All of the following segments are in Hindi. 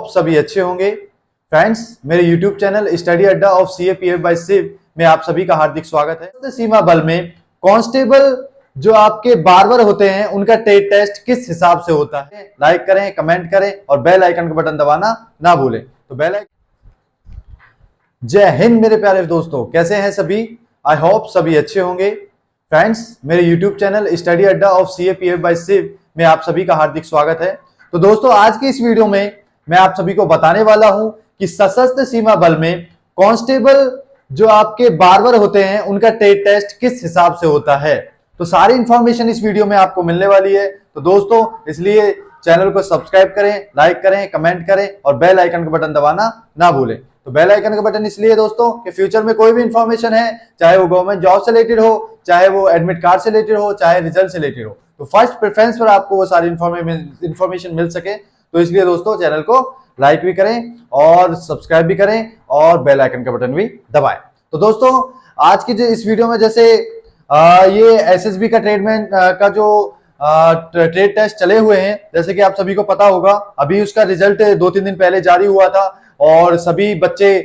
आप सभी अच्छे होंगे। फ्रेंड्स, मेरे YouTube चैनल स्टडी अड्डा ऑफ CAPF बाय शिव में आप सभी का हार्दिक स्वागत है। सीमा बल में कांस्टेबल जो आपके बारबर होते हैं उनका टेस्ट किस हिसाब से होता है, लाइक करें, कमेंट करें और बेल आइकन का बटन दबाना ना भूलें। तो बेल आइकन। जय हिंद मेरे प्यारे दोस्तों, कैसे हैं सभी? आई होप सभी अच्छे होंगे। फ्रेंड्स, मेरे YouTube चैनल स्टडी अड्डा ऑफ CAPF बाय शिव में आप सभी का हार्दिक स्वागत है। तो दोस्तों, आज की इस वीडियो में मैं आप सभी को बताने वाला हूं कि सशस्त्र सीमा बल में कांस्टेबल जो आपके बारबर होते हैं उनका टेस्ट किस हिसाब से होता है। तो सारी इंफॉर्मेशन इस वीडियो में आपको मिलने वाली है। तो दोस्तों, इसलिए चैनल को सब्सक्राइब करें, लाइक करें, कमेंट करें और बेल आइकन का बटन दबाना ना भूलें। तो बेल आइकन का बटन इसलिए दोस्तों कि फ्यूचर में कोई भी इंफॉर्मेशन है, चाहे वो गवर्नमेंट जॉब से रिलेटेड हो, चाहे वो एडमिट कार्ड से रिलेटेड हो, चाहे रिजल्ट से रिलेटेड हो, तो फर्स्ट प्रेफरेंस पर आपको वो सारी इंफॉर्मेशन मिल सके। तो इसलिए दोस्तों, चैनल को लाइक भी करें और सब्सक्राइब भी करें और बेल आइकन का बटन भी दबाएं। तो दोस्तों, आज की जो इस वीडियो में जैसे ये एसएसबी का ट्रेडमैन का जो ट्रेड टेस्ट चले हुए हैं, जैसे कि आप सभी को पता होगा, अभी उसका रिजल्ट 2-3 दिन पहले जारी हुआ था और सभी बच्चे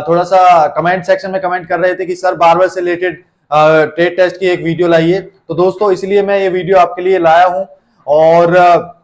थोड़ा सा कमेंट सेक्शन में कमेंट कर रहे थे कि सर बारबर से रिलेटेड ट्रेड टेस्ट की एक वीडियो लाइए। तो दोस्तों, इसलिए मैं ये वीडियो आपके लिए लाया हूं और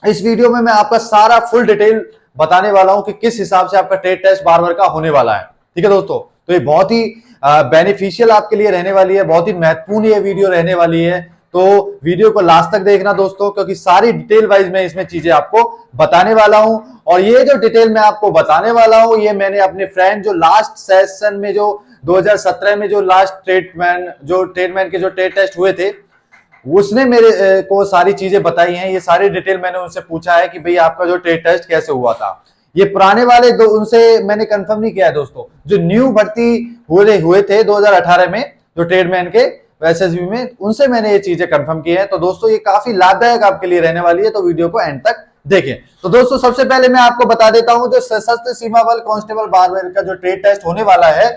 इस वीडियो में मैं आपका सारा फुल डिटेल बताने वाला हूं कि किस हिसाब से आपका ट्रेड टेस्ट बारबर का होने वाला है। ठीक है दोस्तों, तो ये बहुत ही बेनिफिशियल आपके लिए रहने वाली है, बहुत ही महत्वपूर्ण ये वीडियो रहने वाली है। तो वीडियो को लास्ट तक देखना दोस्तों, क्योंकि सारी डिटेल वाइज मैं इसमें चीजें आपको बताने वाला हूं। और ये जो डिटेल मैं आपको बताने वाला हूं, ये मैंने अपने फ्रेंड जो लास्ट सेशन में जो 2017 में जो लास्ट ट्रेडमैन के जो ट्रेड टेस्ट हुए थे, उसने मेरे को सारी चीजें बताई हैं। ये सारी डिटेल मैंने उनसे पूछा है कि भाई आपका जो ट्रेड टेस्ट कैसे हुआ था। ये पुराने वाले उनसे मैंने कंफर्म नहीं किया है दोस्तों, जो न्यू भर्ती हुए थे 2018 में जो ट्रेडमैन के एसएसबी में, उनसे मैंने ये चीजें कंफर्म की है। तो दोस्तों, ये काफी लाभदायक आपके लिए रहने वाली है, तो वीडियो को एंड तक देखें। तो दोस्तों, सबसे पहले मैं आपको बता देता हूं, जो सशस्त्र सीमा बल कांस्टेबल बारबर का जो ट्रेड टेस्ट होने वाला है,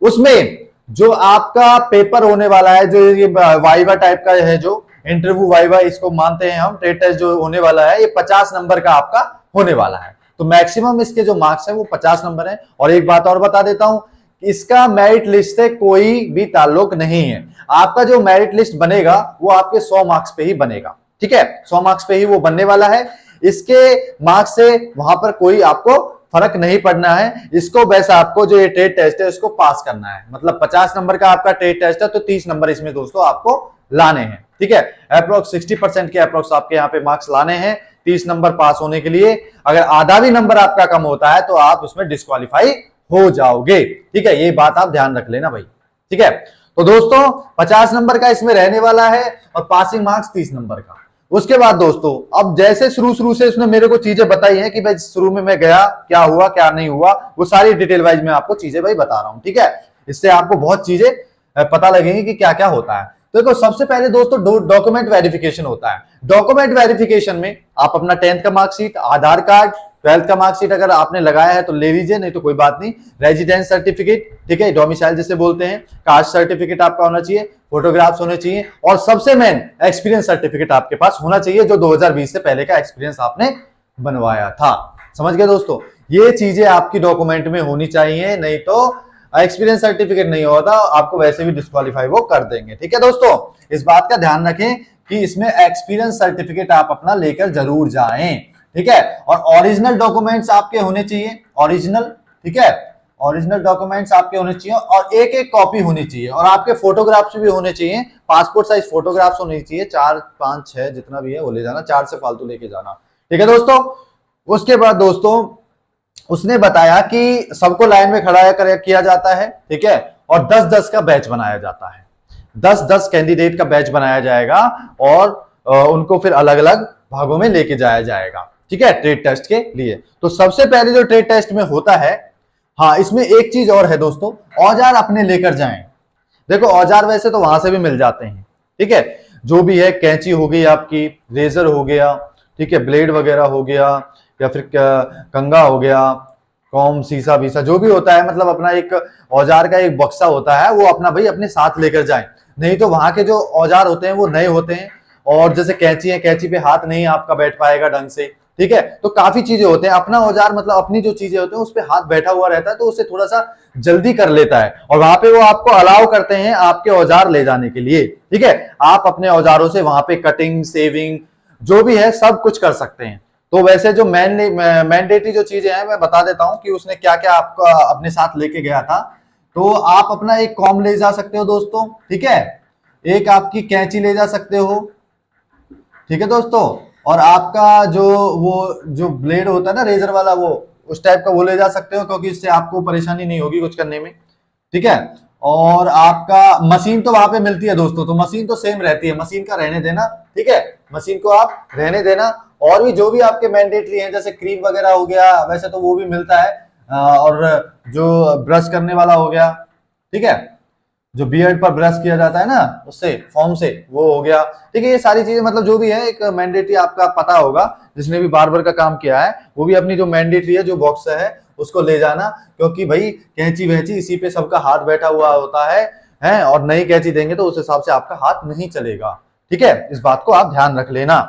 उसमें जो आपका पेपर होने वाला है, जो ये वाइवा टाइप का है, जो इंटरव्यू वाइवा इसको मानते हैं हम, ट्रेड टेस्ट जो होने वाला है, ये 50 नंबर का आपका होने वाला है। तो मैक्सिमम इसके जो मार्क्स हैं वो 50 नंबर है। और एक बात और बता देता हूं, इसका मेरिट लिस्ट से कोई भी ताल्लुक नहीं है। आपका जो मेरिट लिस्ट बनेगा वो आपके 100 मार्क्स पे ही बनेगा। ठीक है, 100 मार्क्स पे ही वो बनने वाला है। इसके मार्क्स से वहां पर कोई आपको फर्क नहीं पड़ना है। इसको बस आपको जो ये ट्रेड टेस्ट है उसको पास करना है। मतलब 50 नंबर का आपका ट्रेड टेस्ट है, तो 30 नंबर इसमें दोस्तों आपको लाने हैं। ठीक है, अप्रोक्स 60% के अप्रोक्स आपके यहाँ पे मार्क्स लाने हैं 30 नंबर पास होने के लिए। अगर आधा भी नंबर आपका कम होता है तो आप उसमें डिस्क्वालीफाई हो जाओगे। ठीक है, ये बात आप ध्यान रख लेना भाई। ठीक है, तो दोस्तों 50 नंबर का इसमें रहने वाला है और पासिंग मार्क्स 30 नंबर का। उसके बाद दोस्तों, अब जैसे शुरू से उसने मेरे को चीजें बताई हैं कि भाई शुरू में मैं गया, क्या हुआ क्या नहीं हुआ, वो सारी डिटेल वाइज मैं आपको चीजें भाई बता रहा हूं। ठीक है, इससे आपको बहुत चीजें पता लगेंगी कि क्या क्या होता है। तो देखो, सबसे पहले दोस्तों डॉक्यूमेंट वेरिफिकेशन होता है। डॉक्यूमेंट वेरिफिकेशन में आप अपना 10th का मार्कशीट, आधार कार्ड, 12th का मार्कशीट अगर आपने लगाया है तो ले लीजिए, नहीं तो कोई बात नहीं। रेजिडेंस सर्टिफिकेट, ठीक है, डोमिसाइल जिसे बोलते हैं, कास्ट सर्टिफिकेट आपका होना चाहिए, फोटोग्राफ्स होने चाहिए और सबसे मेन एक्सपीरियंस सर्टिफिकेट आपके पास होना चाहिए, जो 2020 से पहले का एक्सपीरियंस आपने बनवाया था। समझ गए दोस्तों, ये चीजें आपकी डॉक्यूमेंट में होनी चाहिए, नहीं तो एक्सपीरियंस सर्टिफिकेट नहीं होता, आपको वैसे भी डिस्क्वालीफाई वो कर देंगे। ठीक है दोस्तों, इस बात का ध्यान रखें कि इसमें एक्सपीरियंस सर्टिफिकेट आप अपना लेकर जरूर जाएं। ठीक है, और ओरिजिनल डॉक्यूमेंट्स आपके होने चाहिए, ओरिजिनल। ठीक है, ओरिजिनल डॉक्यूमेंट्स आपके होने चाहिए और एक एक कॉपी होनी चाहिए और आपके फोटोग्राफ्स भी होने चाहिए। पासपोर्ट साइज फोटोग्राफ्स होने चाहिए, 4, 5, 6 जितना भी है वो ले जाना, 4 से फालतू लेके जाना। ठीक है दोस्तों, उसके बाद दोस्तों उसने बताया कि सबको लाइन में खड़ा किया जाता है। ठीक है, और 10-10 का बैच बनाया जाता है। 10-10 कैंडिडेट का बैच बनाया जाएगा और उनको फिर अलग अलग भागों में लेके जाया जाएगा। ठीक है, ट्रेड टेस्ट के लिए। तो सबसे पहले जो ट्रेड टेस्ट में होता है, हाँ, इसमें एक चीज और है दोस्तों, औजार अपने लेकर जाएं। देखो, औजार वैसे तो वहां से भी मिल जाते हैं। ठीक है, जो भी है, कैंची हो गई आपकी, रेजर हो गया, ठीक है, ब्लेड वगैरह हो गया, या फिर कंगा हो गया, कॉम, शीशा बीसा जो भी होता है, मतलब अपना एक औजार का एक बक्सा होता है, वो अपना भाई अपने साथ लेकर जाएं। नहीं तो वहां के जो औजार होते हैं वो नए होते हैं, और जैसे कैंची है, कैंची पे हाथ नहीं आपका बैठ पाएगा ढंग से। ठीक है। तो काफी चीजें होते हैं, अपना औजार मतलब अपनी जो चीजें होते हैं उस पर हाथ बैठा हुआ रहता है तो उससे थोड़ा सा जल्दी कर लेता है, और वहां पे वो आपको अलाउ करते हैं आपके औजार ले जाने के लिए, ठीक है। आप अपने औजारों से वहां पे कटिंग, सेविंग जो भी है सब कुछ कर सकते हैं। तो वैसे जो मैंडेटरी जो चीजें हैं मैं बता देता हूं कि उसने क्या क्या आपका अपने साथ लेके गया था। तो आप अपना एक कॉम्ब ले जा सकते हो दोस्तों, ठीक है, एक आपकी कैंची ले जा सकते हो, ठीक है दोस्तों, और आपका जो वो जो ब्लेड होता है ना रेजर वाला, वो उस टाइप का वो ले जा सकते हो, क्योंकि इससे आपको परेशानी नहीं होगी कुछ करने में, ठीक है। और आपका मशीन तो वहां पे मिलती है दोस्तों, तो मशीन तो सेम रहती है, मशीन का रहने देना, ठीक है, मशीन को आप रहने देना। और भी जो भी आपके मैंडेटरी हैं जैसे क्रीम वगैरह हो गया, वैसे तो वो भी मिलता है, और जो ब्रश करने वाला हो गया, ठीक है, जो बियर्ड पर ब्रश किया जाता है ना उससे फॉर्म से, वो हो गया, ठीक है। ये सारी चीजें मतलब जो भी है एक मैंडेटरी आपका पता होगा, जिसने भी बार्बर का काम किया है वो भी अपनी जो मैंडेटरी है जो बॉक्स है उसको ले जाना, क्योंकि भाई कैंची वैंची इसी पे सबका हाथ बैठा हुआ होता है, और नई कैंची देंगे तो उस हिसाब से आपका हाथ नहीं चलेगा, ठीक है। इस बात को आप ध्यान रख लेना।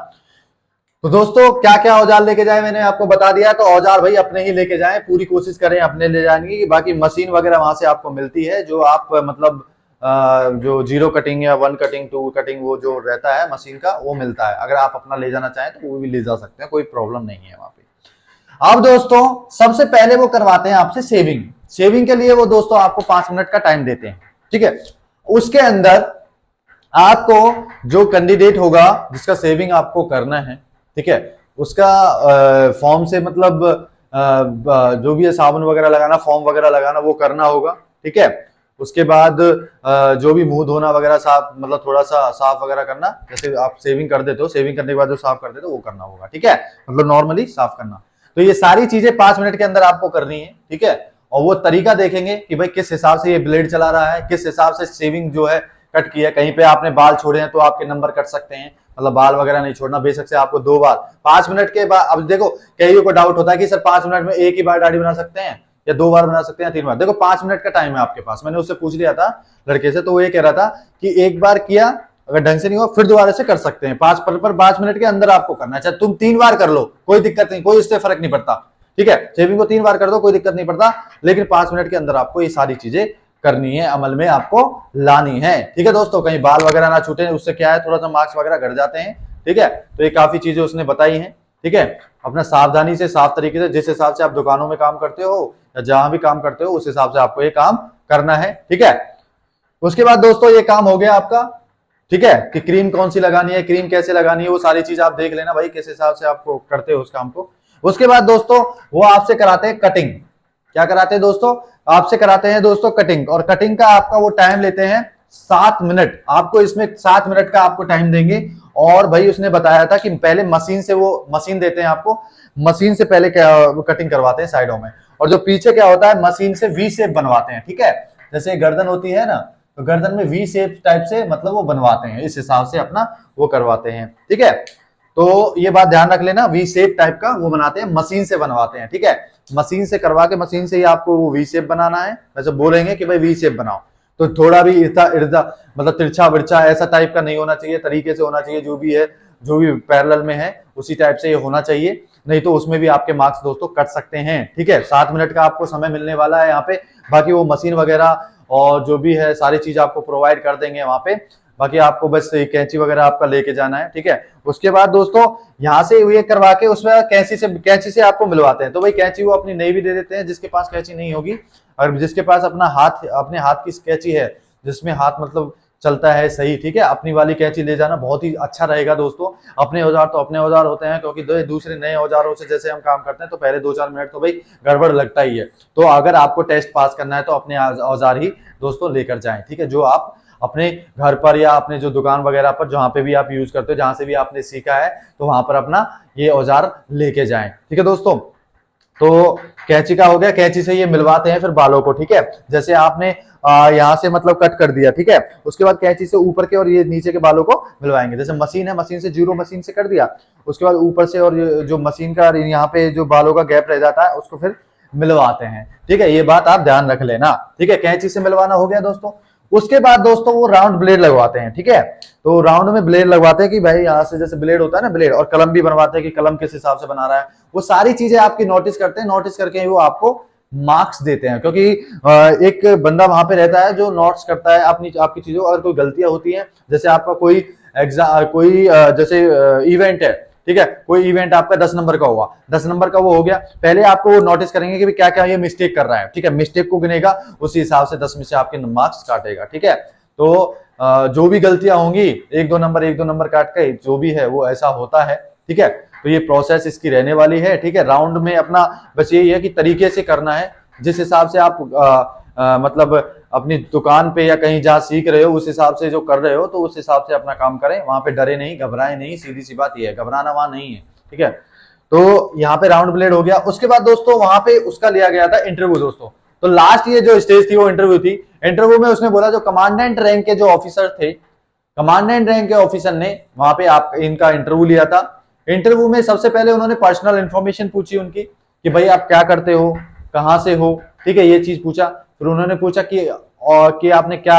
तो दोस्तों क्या क्या औजार लेके जाए मैंने आपको बता दिया, तो औजार भाई अपने ही लेके जाएं, पूरी कोशिश करें अपने ले जाने की। बाकी मशीन वगैरह वहां से आपको मिलती है, जो आप मतलब जो 0 कटिंग या 1 कटिंग 2 कटिंग वो जो रहता है मशीन का वो मिलता है, अगर आप अपना ले जाना चाहें तो वो भी ले जा सकते हैं, कोई प्रॉब्लम नहीं है वहां पे। अब दोस्तों सबसे पहले वो करवाते हैं आपसे सेविंग। सेविंग के लिए वो दोस्तों आपको 5 मिनट का टाइम देते हैं, ठीक है। उसके अंदर आपको जो कैंडिडेट होगा जिसका सेविंग आपको करना है, ठीक है, उसका फॉर्म से मतलब जो भी है साबुन वगैरह लगाना, फॉर्म वगैरह लगाना वो करना होगा, ठीक है। उसके बाद जो भी मुंह धोना वगैरह साफ मतलब थोड़ा सा साफ वगैरह करना, जैसे आप सेविंग कर देते हो, सेविंग करने के बाद जो साफ कर देते हो वो करना होगा, ठीक है, मतलब नॉर्मली साफ करना। तो ये सारी चीजें 5 मिनट के अंदर आपको करनी है, ठीक है। और वो तरीका देखेंगे कि भाई किस हिसाब से ये ब्लेड चला रहा है, किस हिसाब से सेविंग जो है कट किया, कहीं पे आपने बाल छोड़े हैं तो आपके नंबर कट सकते हैं, मतलब बाल वगैरह नहीं छोड़ना, बेशक से आपको 2 बार 5 मिनट के बाद। अब देखो कईयों को डाउट होता है कि सर 5 मिनट में एक ही बार दाढ़ी बना सकते हैं या 2 बार बना सकते हैं, 3 बार। देखो 5 मिनट का टाइम है आपके पास, मैंने उससे पूछ लिया था लड़के से, तो वो ये कह रहा था कि एक बार किया अगर ढंग से नहीं हुआ फिर दोबारा से कर सकते हैं, 5 मिनट के अंदर आपको करना है। चाहे तुम 3 बार कर लो कोई दिक्कत नहीं, कोई इससे फर्क नहीं पड़ता, ठीक है। शेविंग को 3 बार कर दो कोई दिक्कत नहीं पड़ता, लेकिन 5 मिनट के अंदर आपको ये सारी चीजें करनी है, अमल में आपको लानी है, ठीक है दोस्तों। कहीं बाल वगैरह ना छूटे, उससे क्या है थोड़ा सा मार्क्स वगैरह घट जाते हैं, ठीक है। तो ये काफी चीजें उसने बताई हैं, ठीक है। अपना सावधानी से साफ तरीके से, जिस हिसाब से आप दुकानों में काम करते हो या जहां भी काम करते हो उस हिसाब से आपको ये काम करना है, ठीक है। उसके बाद दोस्तों ये काम हो गया आपका, ठीक है, कि क्रीम कौन सी लगानी है, क्रीम कैसे लगानी है, वो सारी चीज आप देख लेना भाई किस हिसाब से आपको करते हो उस काम को। उसके बाद दोस्तों वो आपसे कराते हैं कटिंग। क्या कराते हैं दोस्तों? आपसे कराते हैं दोस्तों कटिंग, और कटिंग का आपका वो टाइम लेते हैं 7 मिनट, आपको इसमें 7 मिनट का आपको टाइम देंगे। और भाई उसने बताया था कि पहले मशीन से, वो मशीन देते हैं आपको, मशीन से पहले कटिंग करवाते हैं साइडों में, और जो पीछे क्या होता है मशीन से वी शेप बनवाते हैं, ठीक है। जैसे गर्दन होती है ना, तो गर्दन में वी शेप टाइप से मतलब वो बनवाते हैं, इस हिसाब से अपना वो करवाते हैं, ठीक है। तो ये बात ध्यान रख लेना, वी शेप टाइप का वो बनाते हैं, मशीन से बनवाते हैं, ठीक है। मशीन से करवा के मशीन से ही आपको वो वी शेप बनाना है, वैसे बोलेंगे कि भाई वी शेप बनाओ, तो थोड़ा भी इर्दा इर्दा मतलब तिरछा बिरछा ऐसा टाइप का नहीं होना चाहिए, तरीके से होना चाहिए, जो भी है जो भी पैरेलल में है उसी टाइप से ये होना चाहिए, नहीं तो उसमें भी आपके मार्क्स दोस्तों कट सकते हैं, ठीक है। 7 मिनट का आपको समय मिलने वाला है यहाँ पे, बाकी वो मशीन वगैरह और जो भी है सारी चीज आपको प्रोवाइड कर देंगे वहां पे, बाकी आपको बस कैंची वगैरह आपका लेके जाना है, ठीक है। उसके बाद दोस्तों यहाँ से ये करवा के उसमें कैंची से आपको मिलवाते हैं, तो भाई कैंची वो अपनी नई भी दे देते हैं जिसके पास कैंची नहीं होगी, और जिसके पास अपने हाथ की कैंची है जिसमें हाथ मतलब चलता है सही, ठीक है, अपनी वाली कैंची ले जाना बहुत ही अच्छा रहेगा दोस्तों। अपने औजार तो अपने औजार होते हैं, क्योंकि दूसरे नए औजारों से जैसे हम काम करते हैं तो पहले 2-4 मिनट तो भाई गड़बड़ लगता ही है, तो अगर आपको टेस्ट पास करना है तो अपने औजार ही दोस्तों लेकर जाएं, ठीक है, जो आप अपने घर पर या अपने जो दुकान वगैरह पर जहां पे भी आप यूज करते हो, जहां से भी आपने सीखा है, तो वहां पर अपना ये औजार लेके जाएं, ठीक है दोस्तों। तो कैंची का हो गया, कैंची से ये मिलवाते हैं फिर बालों को, ठीक है। जैसे आपने यहाँ से मतलब कट कर दिया, ठीक है, उसके बाद कैंची से ऊपर के और ये नीचे के बालों को मिलवाएंगे। जैसे मशीन है, मशीन से 0 मशीन से कर दिया, उसके बाद ऊपर से और जो मशीन का यहाँ पे जो बालों का गैप रह जाता है उसको फिर मिलवाते हैं, ठीक है। ये बात आप ध्यान रख लेना, ठीक है। कैंची से मिलवाना हो गया दोस्तों। उसके बाद दोस्तों वो राउंड ब्लेड लगवाते हैं, ठीक है। तो राउंड में ब्लेड लगवाते हैं कि भाई यहाँ से जैसे ब्लेड होता है ना ब्लेड, और कलम भी बनवाते हैं कि कलम किस हिसाब से बना रहा है, वो सारी चीजें आपकी नोटिस करते हैं। नोटिस करके वो आपको मार्क्स देते हैं, क्योंकि एक बंदा वहां पे रहता है जो नोट्स करता है अपनी आपकी चीजों, अगर कोई गलतियां होती हैं, जैसे आपका कोई एग्जाम कोई जैसे इवेंट है, ठीक है, कोई इवेंट आपका 10 नंबर का हुआ, 10 नंबर का वो हो गया, पहले आपको वो नोटिस करेंगे कि क्या क्या ये मिस्टेक कर रहा है, ठीक है, मिस्टेक को गिनेगा, उसी हिसाब से 10 में से आपके मार्क्स काटेगा, ठीक है। तो जो भी गलतियां होंगी, एक दो नंबर काट के जो भी है वो ऐसा होता है, ठीक है। तो ये प्रोसेस इसकी रहने वाली है, ठीक है। राउंड में अपना बस यही है कि तरीके से करना है, जिस हिसाब से आप मतलब अपनी दुकान पे या कहीं जहां सीख रहे हो उस हिसाब से जो कर रहे हो, तो उस हिसाब से अपना काम करें, वहां पे डरे नहीं, घबराए नहीं, सीधी सी बात ये है, घबराना वहां नहीं है, ठीक है। तो यहाँ पे राउंड ब्लेड हो गया। उसके बाद दोस्तों वहां पे उसका लिया गया था इंटरव्यू दोस्तों। तो लास्ट ये जो स्टेज थी वो इंटरव्यू थी। इंटरव्यू में उसने बोला जो कमांडेंट रैंक के जो ऑफिसर थे, कमांडेंट रैंक के ऑफिसर ने वहां पे आप इनका इंटरव्यू लिया था। इंटरव्यू में सबसे पहले उन्होंने पर्सनल इंफॉर्मेशन पूछी उनकी कि भाई आप क्या करते हो, कहां से हो, ठीक है, ये चीज पूछा। फिर उन्होंने पूछा कि आपने क्या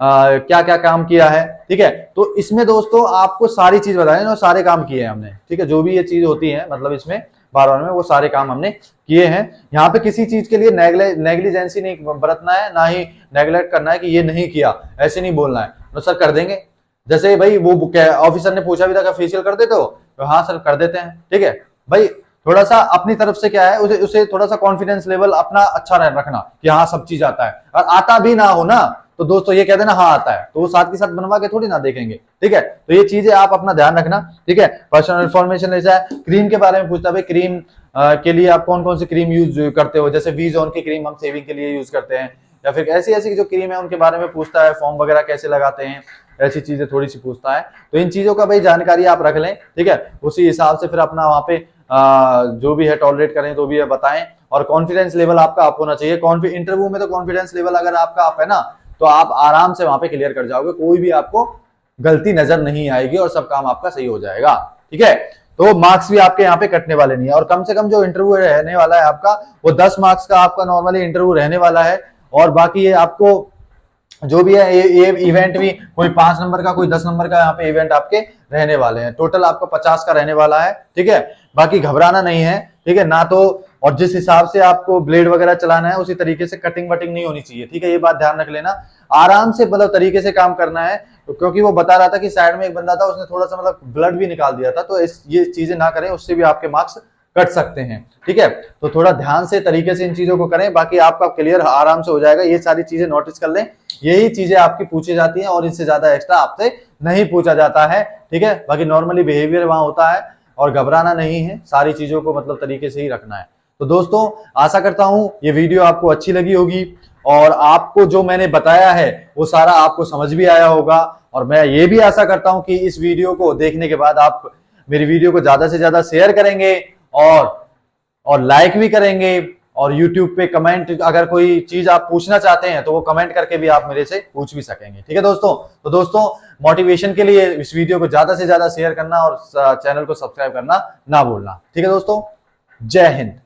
क्या क्या काम किया है, ठीक है। तो इसमें दोस्तों आपको सारी चीज बताएं, सारे काम किए हैं हमने, ठीक है, जो भी ये चीज होती है मतलब इसमें बार में वो सारे काम हमने किए हैं। यहाँ पे किसी चीज के लिए नेग्लिजेंसी नहीं बरतना है, ना ही नेग्लेक्ट करना है कि ये नहीं किया, ऐसे नहीं बोलना है, तो सर कर देंगे। जैसे भाई वो ऑफिसर ने पूछा भी था कि फेशियल कर देते हो, तो हाँ सर कर देते हैं, ठीक है। भाई थोड़ा सा अपनी तरफ से क्या है, उसे थोड़ा सा कॉन्फिडेंस लेवल अपना अच्छा रखना कि हाँ सब चीज आता है, और आता भी ना हो ना तो दोस्तों ये कह देना हाँ आता है, तो वो साथ के साथ बनवा के थोड़ी ना देखेंगे, ठीक है। तो ये चीजें आप अपना ध्यान रखना, ठीक है। पर्सनल इन्फॉर्मेशन ऐसा है। क्रीम के बारे में पूछता है, भाई क्रीम के लिए आप कौन कौन सी क्रीम यूज करते हो, जैसे वी जोन की क्रीम हम सेविंग के लिए यूज करते हैं, या फिर ऐसी ऐसी जो क्रीम है उनके बारे में पूछता है, फॉर्म वगैरह कैसे लगाते हैं, ऐसी चीजें थोड़ी सी पूछता है। तो इन चीजों का भाई जानकारी आप रख लें, ठीक है। उसी हिसाब से फिर अपना वहां पे जो भी है टॉलरेट करें तो भी है बताएं, और कॉन्फिडेंस लेवल आपका अप होना चाहिए। इंटरव्यू में तो कॉन्फिडेंस लेवल अगर आपका अप है ना, तो आप आराम से वहां पे क्लियर कर जाओगे, कोई भी आपको गलती नजर नहीं आएगी और सब काम आपका सही हो जाएगा, ठीक है। तो मार्क्स भी आपके यहाँ पे कटने वाले नहीं है, और कम से कम जो इंटरव्यू रहने वाला है आपका वो 10 मार्क्स का आपका नॉर्मली इंटरव्यू रहने वाला है। और बाकी ये आपको जो भी है ये इवेंट भी कोई 5 नंबर का कोई 10 नंबर का यहाँ पे इवेंट आपके रहने वाले हैं, टोटल आपका 50 का रहने वाला है, ठीक है। बाकी घबराना नहीं है, ठीक है ना। तो और जिस हिसाब से आपको ब्लेड वगैरह चलाना है उसी तरीके से कटिंग वटिंग नहीं होनी चाहिए, ठीक है, ये बात ध्यान रख लेना। आराम से मतलब तरीके से काम करना है, तो क्योंकि वो बता रहा था कि साइड में एक बंदा था उसने थोड़ा सा मतलब ब्लड भी निकाल दिया था, तो ये चीजें ना करें, उससे भी आपके मार्क्स कट सकते हैं, ठीक है। तो थोड़ा ध्यान से तरीके से इन चीजों को करें, बाकी आपका क्लियर आराम से हो जाएगा। ये सारी चीजें नोटिस कर लें, यही चीजें आपकी पूछी जाती हैं और इससे ज्यादा एक्स्ट्रा आपसे नहीं पूछा जाता है, ठीक है। बाकी नॉर्मली बिहेवियर वहां होता है, और घबराना नहीं है, सारी चीजों को मतलब तरीके से ही रखना है। तो दोस्तों आशा करता हूं ये वीडियो आपको अच्छी लगी होगी, और आपको जो मैंने बताया है वो सारा आपको समझ भी आया होगा। और मैं ये भी आशा करता हूं कि इस वीडियो को देखने के बाद आप मेरी वीडियो को ज्यादा से ज्यादा शेयर करेंगे, और लाइक भी करेंगे, और YouTube पे कमेंट, अगर कोई चीज आप पूछना चाहते हैं तो वो कमेंट करके भी आप मेरे से पूछ भी सकेंगे, ठीक है दोस्तों। तो दोस्तों मोटिवेशन के लिए इस वीडियो को ज्यादा से ज्यादा शेयर करना और चैनल को सब्सक्राइब करना ना भूलना, ठीक है दोस्तों। जय हिंद।